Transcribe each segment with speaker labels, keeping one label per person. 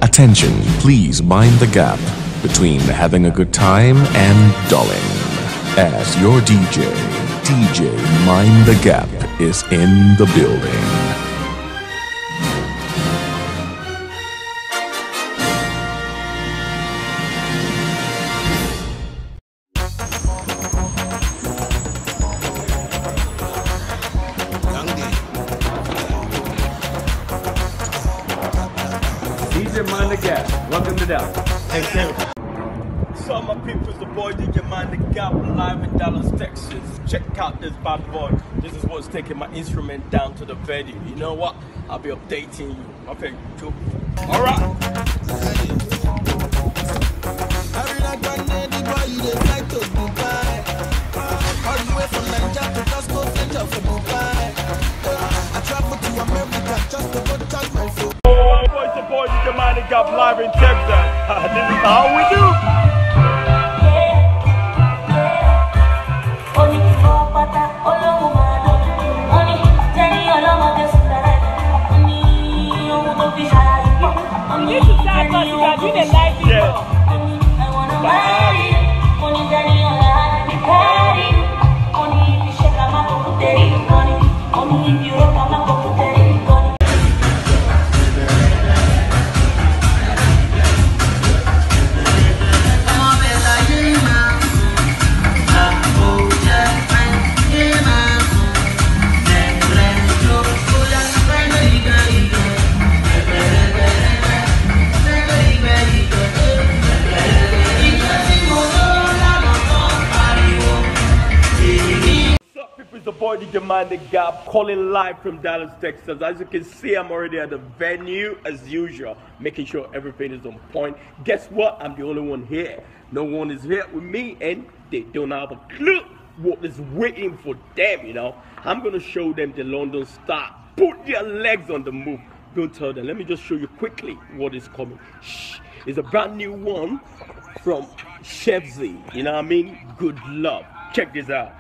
Speaker 1: Attention, please mind the gap between having a good time and dulling. As your DJ Mind the Gap is in the building.
Speaker 2: DJ Mind the Gap, welcome to Dallas.
Speaker 3: Thank you.
Speaker 2: So my people, it's the boy DJ Mind the Gap, live in Dallas, Texas. Check out this bad boy. This is what's taking my instrument down to the venue. You know what? I'll be updating you. My favorite joke. All right.
Speaker 4: Every night when they boy, you dey fly to Dubai. All the way from Nigeria to Glasgow, Fletcher for Dubai. I travel to America just to go touch my phone.
Speaker 2: It's the boy DJ Mind the Gap, live in Texas. This is how we do. The boy DJ Mind the Gap, calling live from Dallas, Texas. As you can see, I'm already at the venue as usual, making sure everything is on point. Guess what? I'm the only one here. No one is here with me, and they don't have a clue what is waiting for them, you know. I'm gonna show them the London Star. Put their legs on the move. Don't tell them. Let me just show you quickly what is coming. Shh. It's a brand new one from Chef Z. You know what I mean? Good love. Check this out.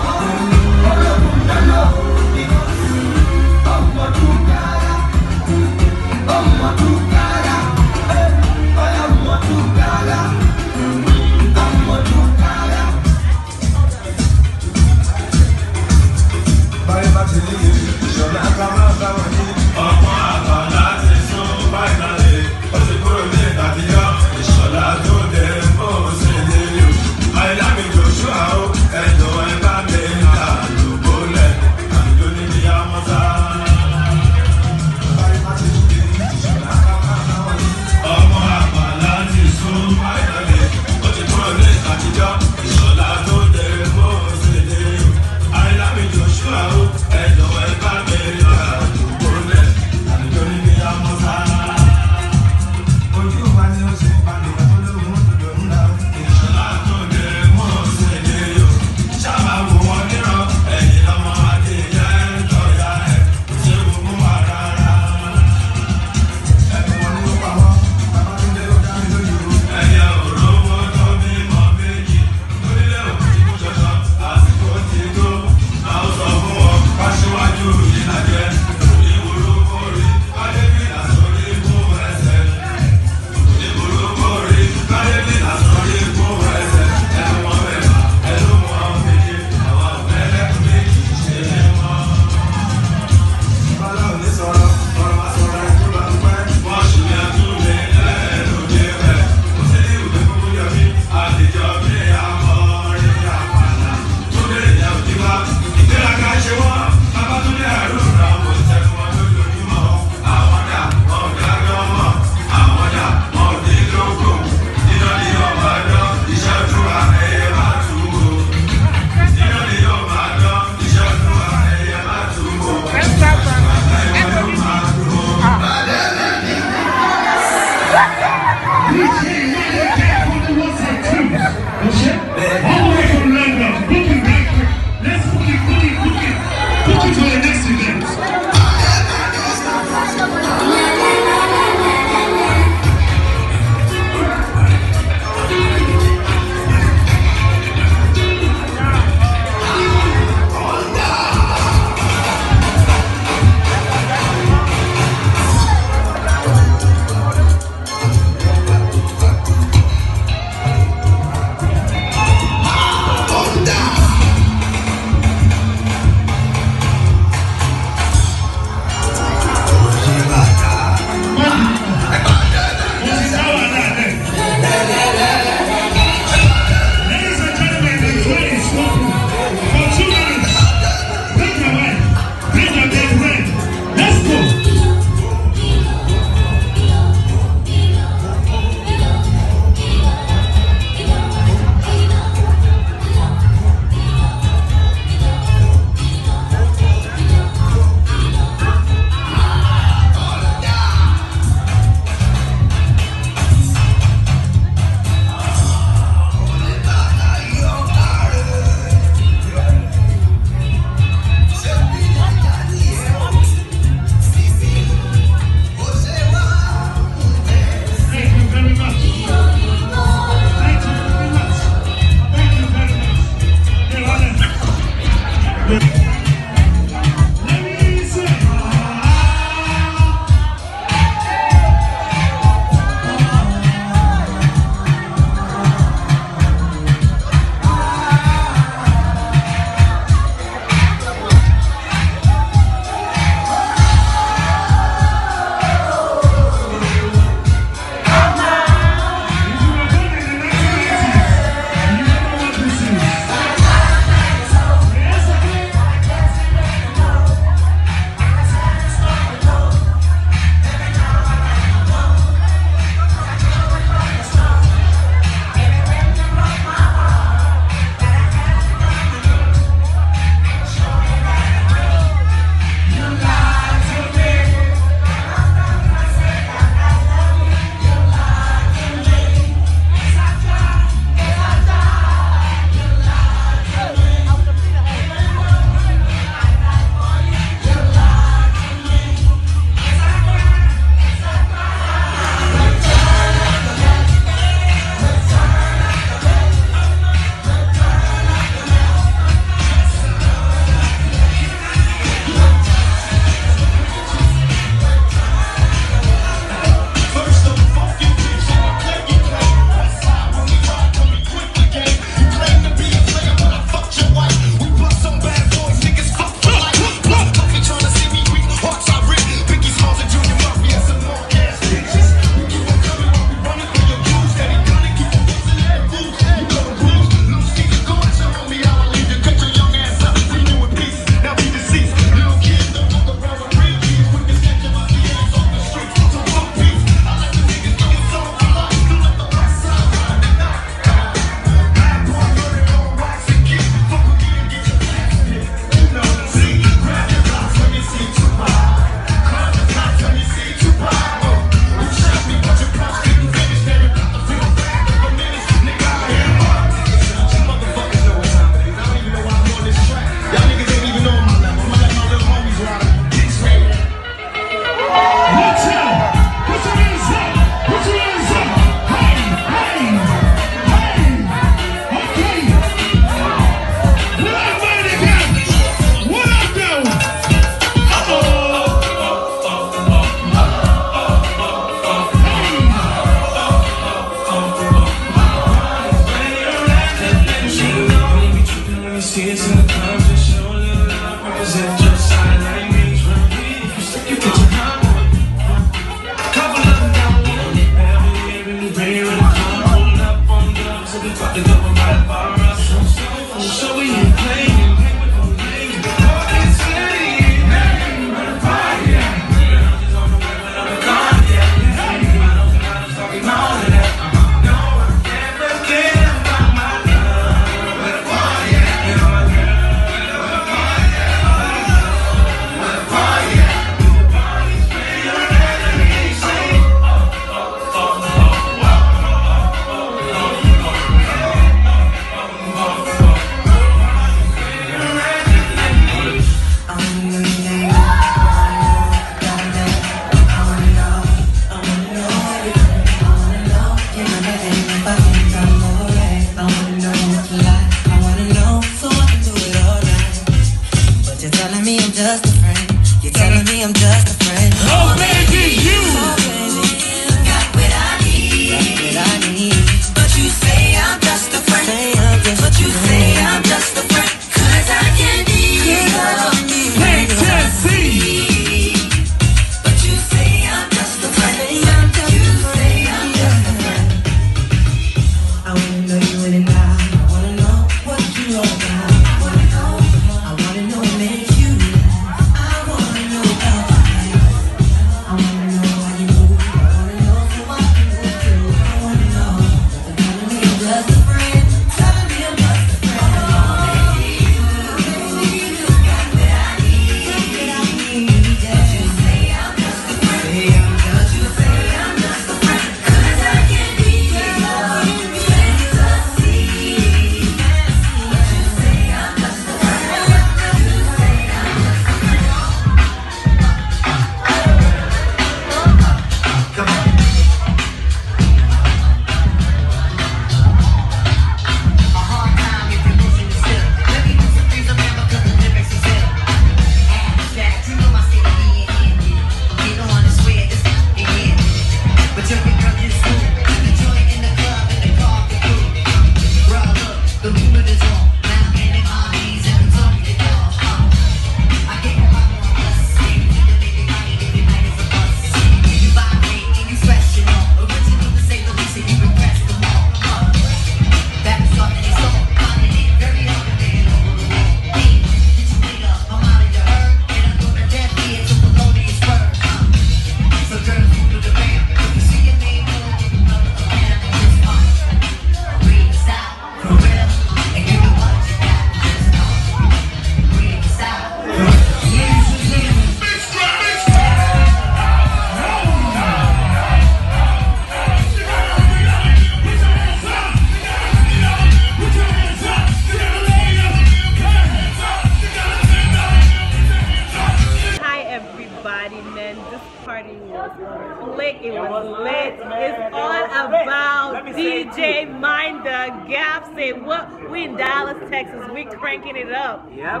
Speaker 3: It was lit. It's all about DJ Mind the Gap. Say what? We in Dallas, Texas. We cranking it up.
Speaker 5: Yep.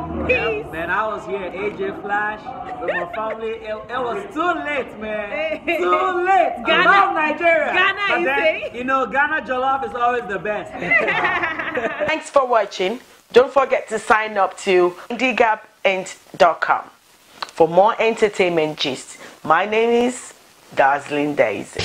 Speaker 5: Man, I was here at AJ Flash with my family. It was too late, man. Too late.
Speaker 3: Ghana,
Speaker 5: I love Nigeria.
Speaker 3: Ghana, you say?
Speaker 5: You know, Ghana jollof is always the best.
Speaker 6: Thanks for watching. Don't forget to sign up to thegapint.com for more entertainment gist. My name is Dazzling Daisy.